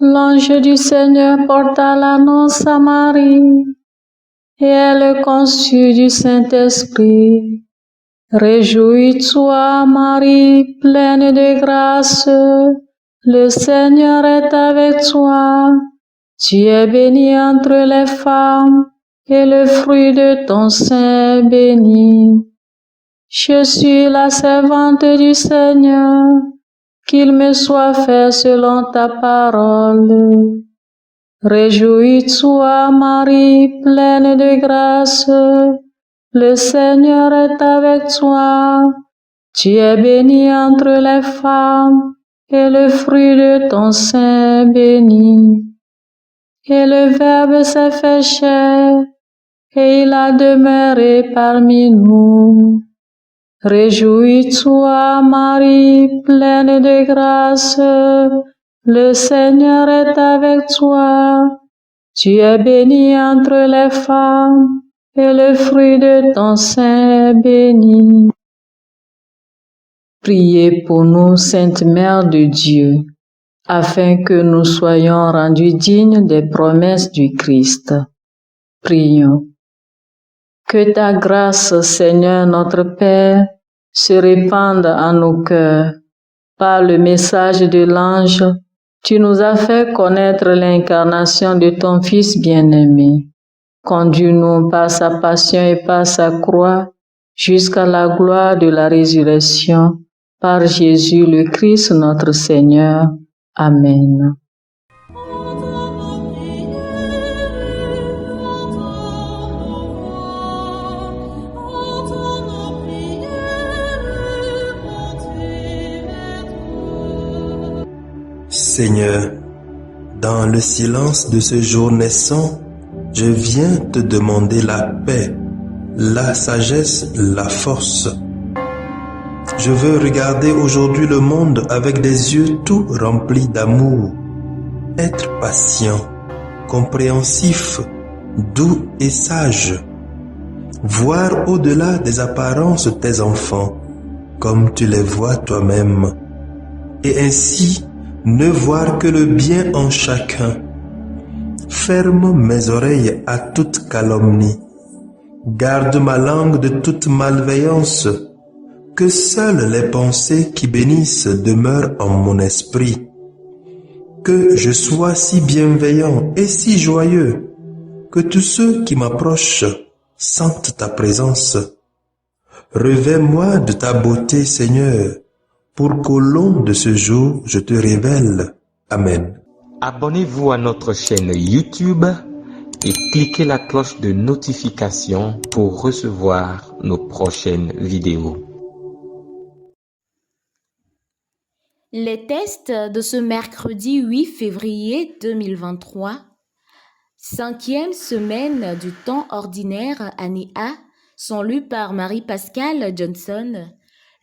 L'ange du Seigneur porta l'annonce à Marie, et elle conçut du Saint-Esprit. Réjouis-toi, Marie, pleine de grâce, le Seigneur est avec toi. Tu es bénie entre les femmes, et le fruit de ton sein est béni. Je suis la servante du Seigneur, qu'il me soit fait selon ta parole. Réjouis-toi, Marie, pleine de grâce, le Seigneur est avec toi. Tu es bénie entre les femmes, et le fruit de ton sein est béni. Et le Verbe s'est fait chair, et il a demeuré parmi nous. Réjouis-toi, Marie, pleine de grâce, le Seigneur est avec toi. Tu es bénie entre les femmes, et le fruit de ton sein est béni. Priez pour nous, Sainte Mère de Dieu, afin que nous soyons rendus dignes des promesses du Christ. Prions. Que ta grâce, Seigneur notre Père, se répande en nos cœurs. Par le message de l'ange, tu nous as fait connaître l'incarnation de ton Fils bien-aimé. Conduis-nous par sa passion et par sa croix jusqu'à la gloire de la résurrection. Par Jésus le Christ notre Seigneur. Amen. Seigneur, dans le silence de ce jour naissant, je viens te demander la paix, la sagesse, la force. Je veux regarder aujourd'hui le monde avec des yeux tout remplis d'amour, être patient, compréhensif, doux et sage, voir au-delà des apparences tes enfants, comme tu les vois toi-même, et ainsi ne voir que le bien en chacun. Ferme mes oreilles à toute calomnie. Garde ma langue de toute malveillance. Que seules les pensées qui bénissent demeurent en mon esprit. Que je sois si bienveillant et si joyeux, que tous ceux qui m'approchent sentent ta présence. Revêts-moi de ta beauté, Seigneur, pour qu'au long de ce jour, je te révèle. Amen. Abonnez-vous à notre chaîne YouTube et cliquez la cloche de notification pour recevoir nos prochaines vidéos. Les tests de ce mercredi 8 février 2023, 5e semaine du temps ordinaire, année A, sont lus par Marie-Pascale Johnson,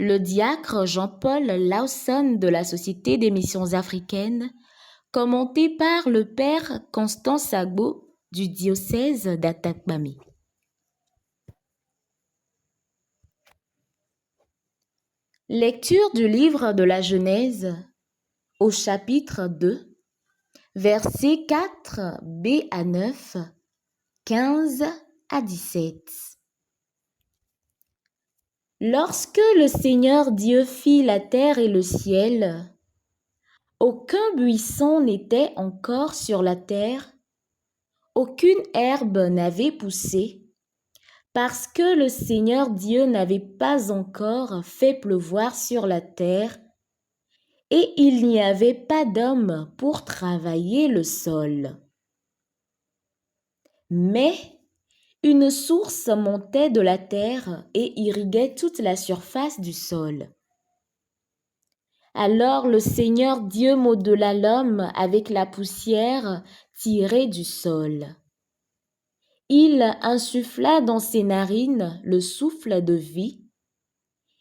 le diacre Jean-Paul Lawson de la Société des Missions Africaines, commenté par le père Constant Sagbo du diocèse d'Atakpamé. Lecture du livre de la Genèse au chapitre 2, versets 4b à 9, 15 à 17. Lorsque le Seigneur Dieu fit la terre et le ciel, aucun buisson n'était encore sur la terre, aucune herbe n'avait poussé, parce que le Seigneur Dieu n'avait pas encore fait pleuvoir sur la terre, et il n'y avait pas d'homme pour travailler le sol. Mais une source montait de la terre et irriguait toute la surface du sol. Alors le Seigneur Dieu modela l'homme avec la poussière tirée du sol. Il insuffla dans ses narines le souffle de vie,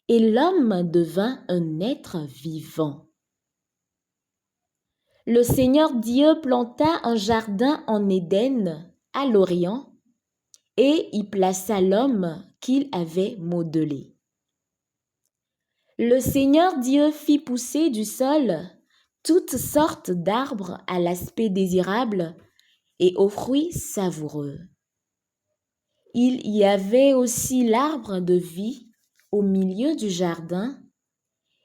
et l'homme devint un être vivant. Le Seigneur Dieu planta un jardin en Éden, à l'Orient, et y plaça l'homme qu'il avait modelé. Le Seigneur Dieu fit pousser du sol toutes sortes d'arbres à l'aspect désirable et aux fruits savoureux. Il y avait aussi l'arbre de vie au milieu du jardin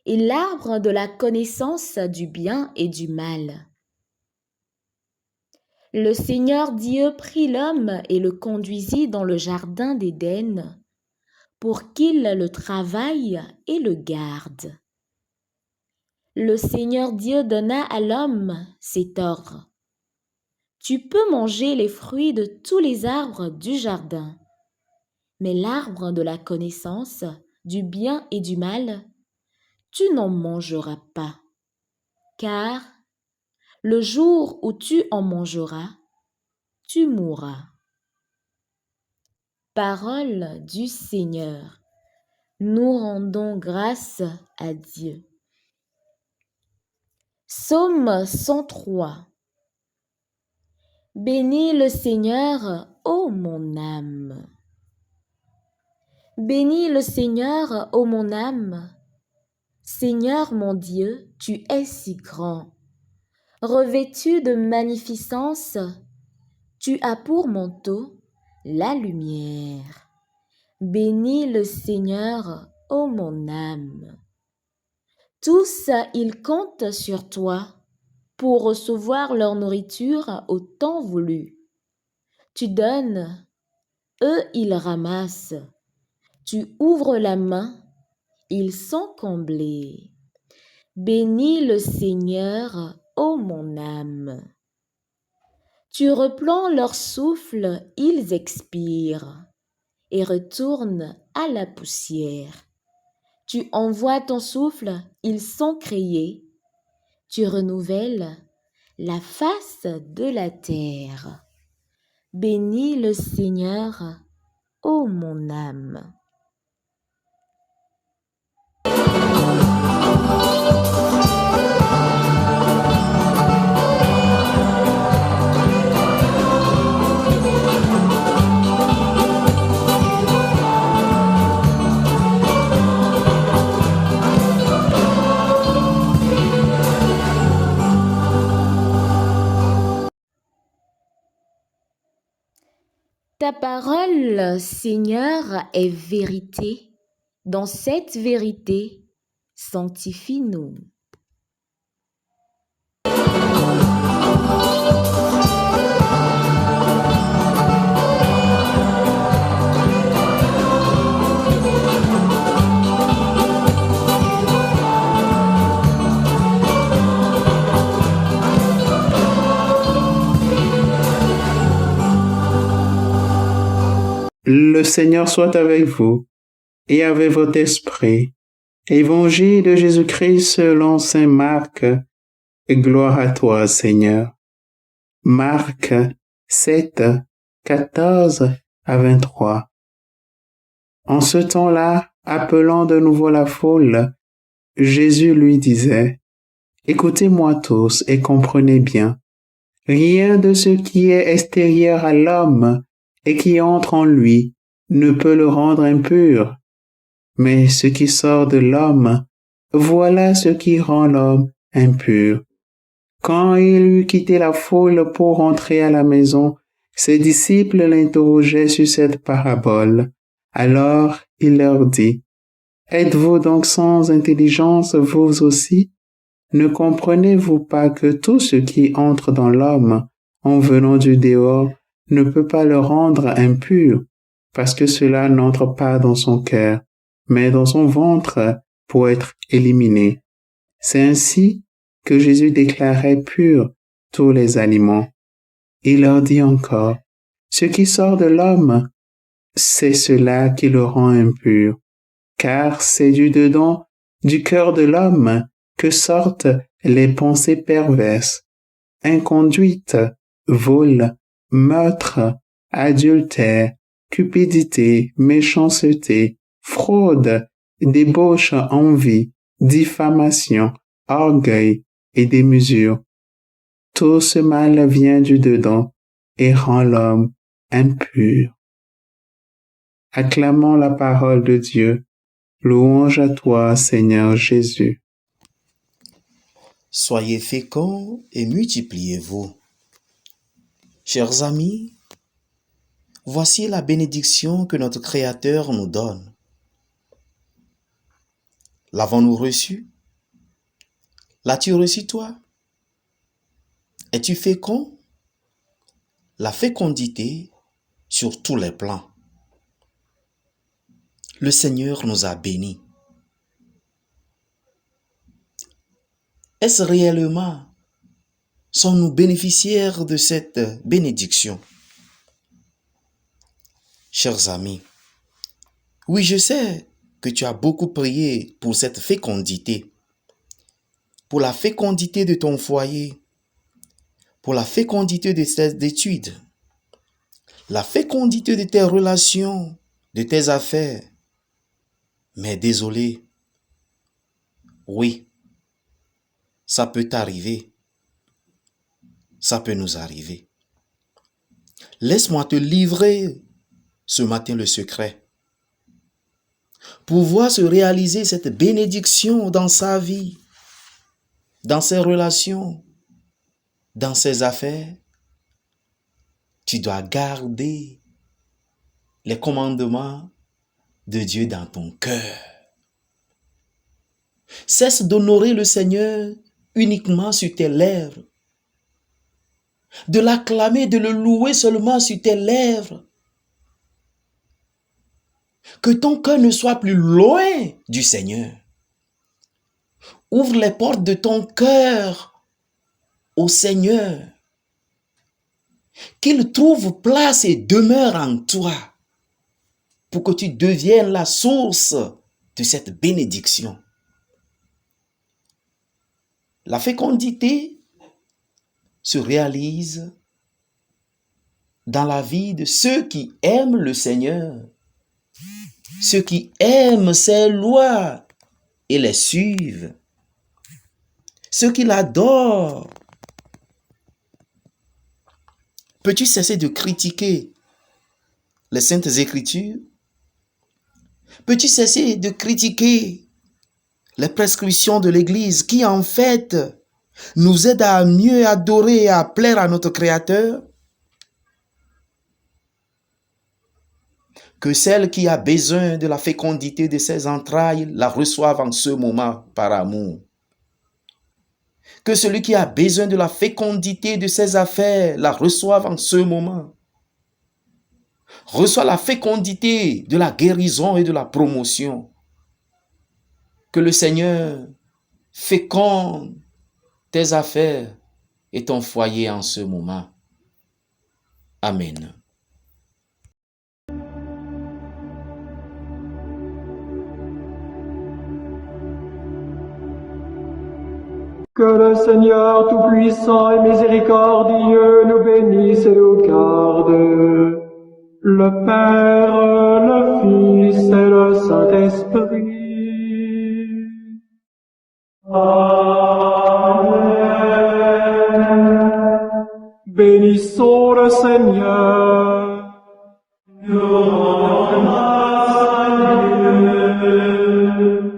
et l'arbre de la connaissance du bien et du mal. Le Seigneur Dieu prit l'homme et le conduisit dans le jardin d'Éden pour qu'il le travaille et le garde. Le Seigneur Dieu donna à l'homme cet ordre. Tu peux manger les fruits de tous les arbres du jardin, mais l'arbre de la connaissance du bien et du mal, tu n'en mangeras pas, car le jour où tu en mangeras, tu mourras. Parole du Seigneur. Nous rendons grâce à Dieu. Psaume 103. Bénis le Seigneur, ô mon âme. Bénis le Seigneur, ô mon âme. Seigneur mon Dieu, tu es si grand. Revêtu de magnificence, tu as pour manteau la lumière. Bénis le Seigneur, ô mon âme. Tous, ils comptent sur toi pour recevoir leur nourriture au temps voulu. Tu donnes, eux ils ramassent. Tu ouvres la main, ils sont comblés. Bénis le Seigneur, ô mon âme. Tu replends leur souffle, ils expirent et retournent à la poussière. Tu envoies ton souffle, ils sont créés. Tu renouvelles la face de la terre. Bénis le Seigneur, ô mon âme. Ta parole, Seigneur, est vérité. Dans cette vérité, sanctifie-nous. Le Seigneur soit avec vous et avec votre esprit. Évangile de Jésus-Christ selon saint Marc. Gloire à toi, Seigneur. Marc 7, 14 à 23. En ce temps-là, appelant de nouveau la foule, Jésus lui disait, « Écoutez-moi tous et comprenez bien. Rien de ce qui est extérieur à l'homme et qui entre en lui ne peut le rendre impur. Mais ce qui sort de l'homme, voilà ce qui rend l'homme impur. » Quand il eut quitté la foule pour rentrer à la maison, ses disciples l'interrogeaient sur cette parabole. Alors il leur dit, « Êtes-vous donc sans intelligence vous aussi? Ne comprenez-vous pas que tout ce qui entre dans l'homme, en venant du dehors, ne peut pas le rendre impur, parce que cela n'entre pas dans son cœur, mais dans son ventre pour être éliminé. C'est ainsi que Jésus déclarait purs tous les aliments. Il leur dit encore, ce qui sort de l'homme, c'est cela qui le rend impur, car c'est du dedans, du cœur de l'homme, que sortent les pensées perverses, inconduites, vol, meurtre, adultère, cupidité, méchanceté, fraude, débauche, envie, diffamation, orgueil et démesure. Tout ce mal vient du dedans et rend l'homme impur. Acclamons la parole de Dieu. Louange à toi, Seigneur Jésus. Soyez féconds et multipliez-vous. Chers amis, voici la bénédiction que notre Créateur nous donne. L'avons-nous reçue? L'as-tu reçue toi? Es-tu fécond? La fécondité sur tous les plans. Le Seigneur nous a bénis. Est-ce réellement, sommes-nous bénéficiaires de cette bénédiction? Chers amis, oui, je sais que tu as beaucoup prié pour cette fécondité, pour la fécondité de ton foyer, pour la fécondité de tes études, la fécondité de tes relations, de tes affaires. Mais désolé, oui, ça peut t'arriver, ça peut nous arriver. Laisse-moi te livrer ce matin le secret. Pour voir se réaliser cette bénédiction dans sa vie, dans ses relations, dans ses affaires, tu dois garder les commandements de Dieu dans ton cœur. Cesse d'honorer le Seigneur uniquement sur tes lèvres, de l'acclamer, de le louer seulement sur tes lèvres. Que ton cœur ne soit plus loin du Seigneur. Ouvre les portes de ton cœur au Seigneur. Qu'il trouve place et demeure en toi pour que tu deviennes la source de cette bénédiction. La fécondité se réalise dans la vie de ceux qui aiment le Seigneur, ceux qui aiment ses lois et les suivent, ceux qui l'adorent. Peux-tu cesser de critiquer les Saintes Écritures? Peux-tu cesser de critiquer les prescriptions de l'Église qui en fait nous aident à mieux adorer et à plaire à notre Créateur? Que celle qui a besoin de la fécondité de ses entrailles la reçoive en ce moment par amour. Que celui qui a besoin de la fécondité de ses affaires la reçoive en ce moment. Reçois la fécondité de la guérison et de la promotion. Que le Seigneur féconde tes affaires et ton foyer en ce moment. Amen. Que le Seigneur Tout-Puissant et Miséricordieux nous bénisse et nous garde, le Père, le Fils et le Saint-Esprit. Amen. Bénissons le Seigneur. Nous rendons grâce à Dieu.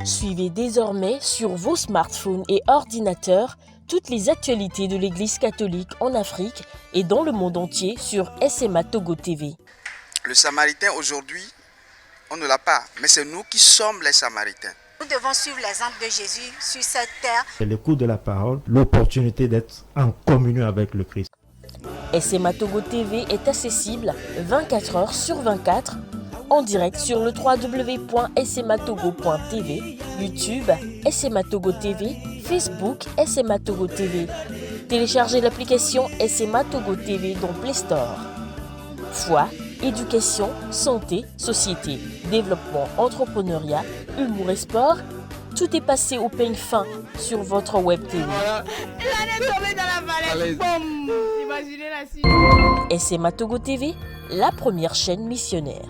Suivez désormais sur vos smartphones et ordinateurs toutes les actualités de l'Église catholique en Afrique et dans le monde entier sur SMA Togo TV. Le Samaritain aujourd'hui, on ne l'a pas, mais c'est nous qui sommes les Samaritains. Nous devons suivre l'exemple de Jésus sur cette terre. C'est l'écoute de la parole, l'opportunité d'être en communion avec le Christ. SMA Togo TV est accessible 24 heures sur 24 en direct sur le www.smatogo.tv, YouTube SMA Togo TV, Facebook SMA Togo TV. Téléchargez l'application SMA Togo TV dans Play Store. Foi, éducation, santé, société, développement, entrepreneuriat, humour et sport, tout est passé au peigne fin sur votre web TV. Il en est tombé dans la vallée. SMA Togo TV, la première chaîne missionnaire.